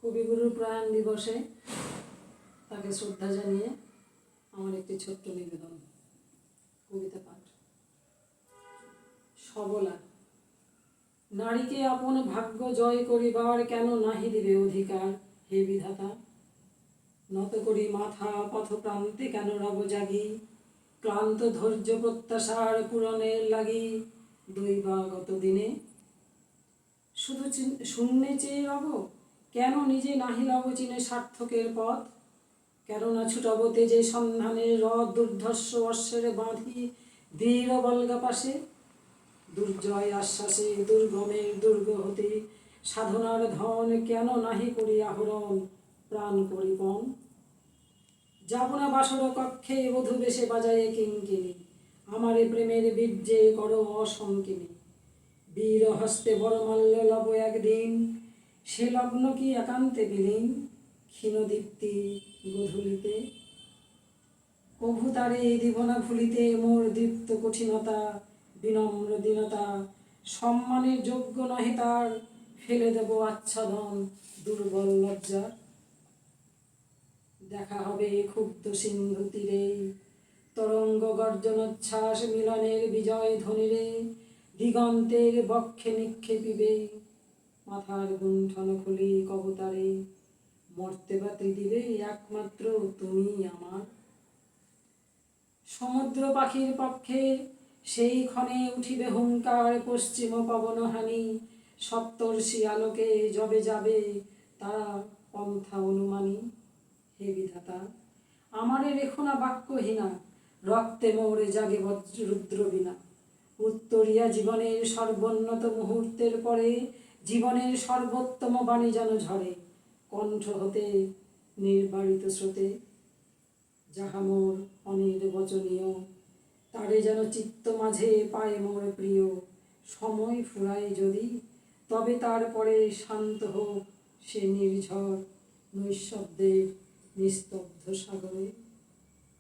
কবিগুরুর প্রয়াণ দিবসে তাকে শ্রদ্ধা জানিয়ে আমার একটি ছোট্ট নিবেদন, কবিতা পাঠ। সবলা। নারীকে আপন ভাগ্য জয় করিবার কেন নাহি দিবে অধিকার, হে বিধাতা। নত করি মাথা পথপ্রান্তে কেন রব জাগি, ক্লান্ত ধৈর্য প্রত্যাশার পূরণের লাগি দৈবাগত দিনে। শুধু শূন্যে চেয়ে রব, কেন নিজে নাহি লব চিনে সার্থকের পথ। কেননা ছুটব তেজে সন্ধানের রথ দুর্ধর্ষ অশ্বের বাঁধি দৃঢ় বল্গা পাশে। দুর্জয় আশ্বাসে দুর্গমের দুর্গ হতে সাধনার ধন কেন নাহি করি আহরণ প্রাণ করিপন। যাব না বাসর কক্ষে বধূ বেশে বাজায়ে কিঙ্কিনি, আমারে প্রেমের বীর্যে করো অসংকিনী। বীর হস্তে বড়মাল্য লব একদিন, সে লগ্ন কি একান্তে বিলীন ক্ষীণদীপ্তি গধূলিতে। কভু তারে দিব না ভুলিতে মোর দীপ্ত কঠিনতা বিনম্র দীনতা। সম্মানের যোগ্য নহে তার, ফেলে দেব আচ্ছাদন দুর্বল লজ্জা। দেখা হবে ক্ষুব্ধ সিন্ধু তীরে, তরঙ্গ গর্জনোচ্ছ্বাস মিলনের বিজয় ধ্বনিরে। দিগন্তের বক্ষে নিক্ষেপিবে মাথার গুণ্ঠন খুলি কবতারে। মর্তে বা ত্রিদিবে একমাত্র তুমি আমার। সমুদ্র পাখির পক্ষে সেই ক্ষণে উঠিবে হুঙ্কার পশ্চিম পবনহানি। সপ্তর্ষি আলোকে যবে যাবে তারা পন্থা অনুমানী। হে বিধাতা, আমারে রেখো না বাক্যহীনা, রক্তে মোরে জাগে রুদ্র বিনা। উত্তরিয়া জীবনের সর্বোন্নত মুহূর্তের পরে জীবনের সর্বোত্তম বাণী যেন ঝরে কণ্ঠ হতে নির্বারিত স্রোতে। যাহা মোর অনির্বচনীয়, তারে যেন চিত্ত মাঝে পায় মোর প্রিয়। সময় ফুরায় যদি, তবে তারপরে শান্ত হোক সে নির্ঝর নৈঃশব্দের নিস্তব্ধ সাগরে।